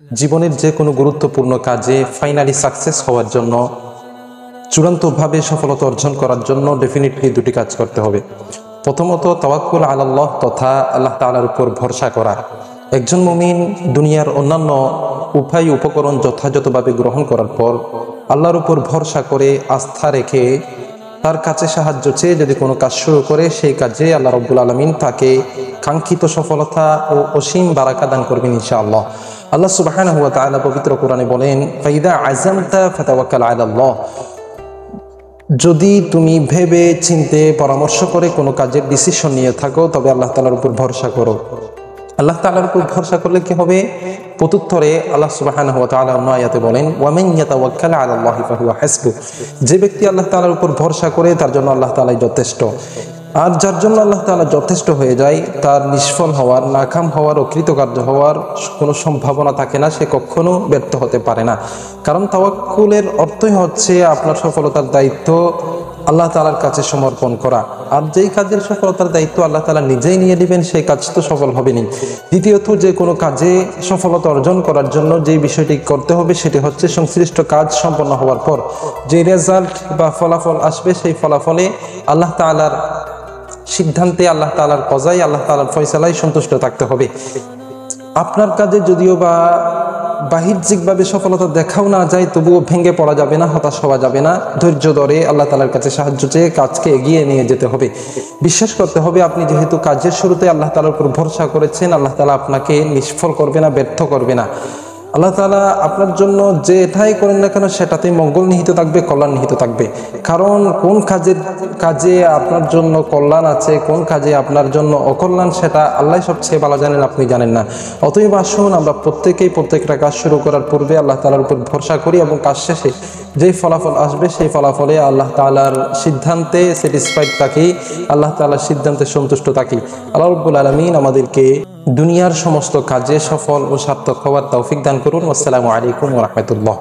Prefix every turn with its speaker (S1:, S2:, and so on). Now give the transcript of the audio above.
S1: জীবনের যে কোনো গুরুত্বপূর্ণ কাজে ফাইনালি সাকসেস হওয়ার জন্য, চূড়ান্তভাবে সফলতা অর্জন করার জন্য ডেফিনেটলি দুটি কাজ করতে হবে। প্রথমত তাওয়াক্কুল আলাল্লাহ তথা আল্লাহ তাআলার উপর ভরসা করা। একজন মুমিন দুনিয়ার অন্যান্য উপায় উপকরণ যথাযথভাবে গ্রহণ করার পর আল্লাহর উপর ভরসা করে আস্থা রেখে তার কাছে সাহায্য চেয়ে যদি কোনো কাজ শুরু করে, সেই কাজে আল্লাহ রাব্বুল আলামিন তাকে কাঙ্ক্ষিত সফলতা ও অসীম বারাকা দান করবেন ইনশাআল্লাহ। আল্লাহ সুবহানাহু ওয়া তাআলা পবিত্র কোরআনে বলেন, ফাইদা আযামতা ফাতাওয়াক্কাল আলাল্লাহ। যদি তুমি ভেবে চিন্তে পরামর্শ করে কোনো কাজের ডিসিশন নিয়ে থাকো, তবে আল্লাহ তাআলার উপর ভরসা করো। আল্লাহ তাআলার উপর ভরসা করলে কি হবে? প্রত্যুত্তরে আল্লাহ সুবহানাহু ওয়া তাআলা অন্য আয়াতে বলেন, ওয়া মান ইয়াতাওয়াক্কাল আলাল্লাহি ফাহুয়া হাসবুহ। যে ব্যক্তি আল্লাহ তাআলার উপর ভরসা করে তার জন্য আল্লাহ তাআলাই যথেষ্ট। আর যার জন্য আল্লাহ তাআলা যথেষ্ট হয়ে যায়, তার নিষ্ফল হওয়ার, নাকাম হওয়ার ও কৃতকার্য হওয়ার কোনো সম্ভাবনা থাকে না। সে কখনো ব্যর্থ হতে পারে না। কারণ তাওয়াক্কুলের অর্থই হচ্ছে আপনার সফলতার দায়িত্ব আল্লাহ তাআলার কাছে সমর্পণ করা। আর যেই কাজের সফলতার দায়িত্ব আল্লাহ তাআলা নিজেই নিয়ে নেবেন, সেই কাজ তো সফল হবে না। দ্বিতীয়ত, যে কোনো কাজে সফলতা অর্জন করার জন্য যে বিষয়টি করতে হবে সেটি হচ্ছে সংশ্লিষ্ট কাজ সম্পন্ন হওয়ার পর যে রেজাল্ট বা ফলাফল আসবে, সেই ফলাফলে আল্লাহ তাআলার সিদ্ধান্তে, আল্লাহ তাআলার কজায়, আল্লাহ তাআলার ফয়সালায় সন্তুষ্ট থাকতে হবে। আপনার কাজে যদিও বা বাহ্যিকভাবে সফলতা দেখাও না যায়, তবুও ভেঙে পড়া যাবে না, হতাশ হওয়া যাবে না। ধৈর্য ধরে আল্লাহ তাআলার কাছে সাহায্য চেয়ে কাজকে এগিয়ে নিয়ে যেতে হবে। বিশ্বাস করতে হবে, আপনি যেহেতু কাজের শুরুতে আল্লাহ তাআলার উপর ভরসা করেছেন, আল্লাহ তাআলা আপনাকে নিষ্ফল করবে না, ব্যর্থ করবে না। আল্লাহ তাআলা আপনার জন্য যে এটাই করেন না কেন, সেটাতেই মঙ্গল নিহিত থাকবে, কল্যাণ নিহিত থাকবে। কারণ কোন কাজে আপনার জন্য কল্যাণ আছে, কোন কাজে আপনার জন্য অকল্যাণ, সেটা আল্লাহ সবচেয়ে ভালো জানেন, আপনি জানেন না। অতএব আসুন, আমরা প্রত্যেকেই প্রত্যেকটা কাজ শুরু করার পূর্বে আল্লাহ তাআলার উপর ভরসা করি এবং কাজ শেষে যেই ফলাফল আসবে, সেই ফলাফলে আল্লাহ তাআলার সিদ্ধান্তে স্যাটিসফাইড থাকি, আল্লাহ তাআলার সিদ্ধান্তে সন্তুষ্ট থাকি। আল্লাহ রাব্বুল আলামিন আমাদেরকে দুনিয়ার সমস্ত কাজে সফল ও সার্থক হওয়ার তৌফিক দান করুন। আসসালামু আলাইকুম ওয়া রাহমাতুল্লাহ।